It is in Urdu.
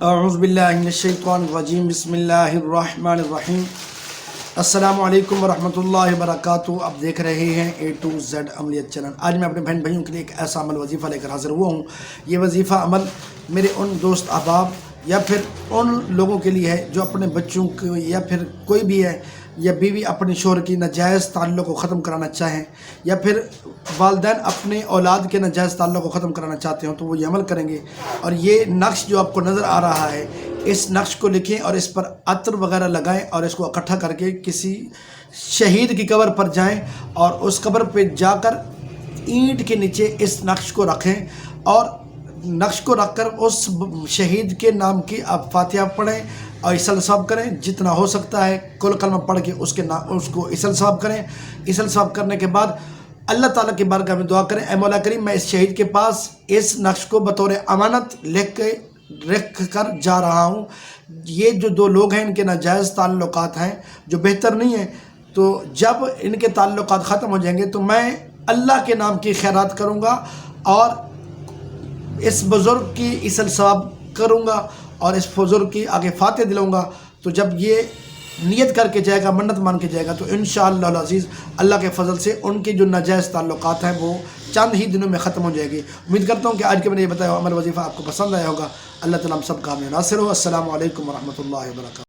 اعوذ باللہ من الشیطان الرجیم، بسم اللہ الرحمن الرحیم۔ السلام علیکم ورحمۃ اللہ وبرکاتہ۔ آپ دیکھ رہے ہیں A to Z عملیت چینل۔ آج میں اپنے بہن بھائیوں کے لیے ایک ایسا عمل وظیفہ لے کر حاضر ہوا ہوں۔ یہ وظیفہ عمل میرے ان دوست احباب یا پھر ان لوگوں کے لیے ہے جو اپنے بچوں کو یا پھر کوئی بھی ہے یا بیوی اپنے شوہر کی ناجائز تعلق کو ختم کرانا چاہیں یا پھر والدین اپنے اولاد کے ناجائز تعلق کو ختم کرانا چاہتے ہوں تو وہ یہ عمل کریں گے۔ اور یہ نقش جو آپ کو نظر آ رہا ہے، اس نقش کو لکھیں اور اس پر عطر وغیرہ لگائیں اور اس کو اکٹھا کر کے کسی شہید کی قبر پر جائیں اور اس قبر پہ جا کر اینٹ کے نیچے اس نقش کو رکھیں اور نقش کو رکھ کر اس شہید کے نام کی آپ فاتحہ پڑھیں اور اصل ثواب کریں جتنا ہو سکتا ہے۔ کل کلمہ پڑھ کے اس کو اصل ثواب کریں۔ اصل ثواب کرنے کے بعد اللہ تعالیٰ کی بارگاہ میں دعا کریں، اے مولا کریم میں اس شہید کے پاس اس نقش کو بطور امانت رکھ کر جا رہا ہوں۔ یہ جو دو لوگ ہیں ان کے ناجائز تعلقات ہیں جو بہتر نہیں ہیں، تو جب ان کے تعلقات ختم ہو جائیں گے تو میں اللہ کے نام کی خیرات کروں گا اور اس بزرگ کی اصل ثواب کروں گا اور اس بزرگ کی آگے فاتح دلاؤں گا۔ تو جب یہ نیت کر کے جائے گا، منت مان کے جائے گا، تو انشاءاللہ العزیز اللہ کے فضل سے ان کے جو ناجائز تعلقات ہیں وہ چند ہی دنوں میں ختم ہو جائے گی۔ امید کرتا ہوں کہ آج کے میں نے یہ بتایا عمل وظیفہ آپ کو پسند آیا ہوگا۔ اللہ تعالیٰ ہم سب کا حامی و ناصر ہو۔ السلام علیکم ورحمۃ اللہ وبرکاتہ۔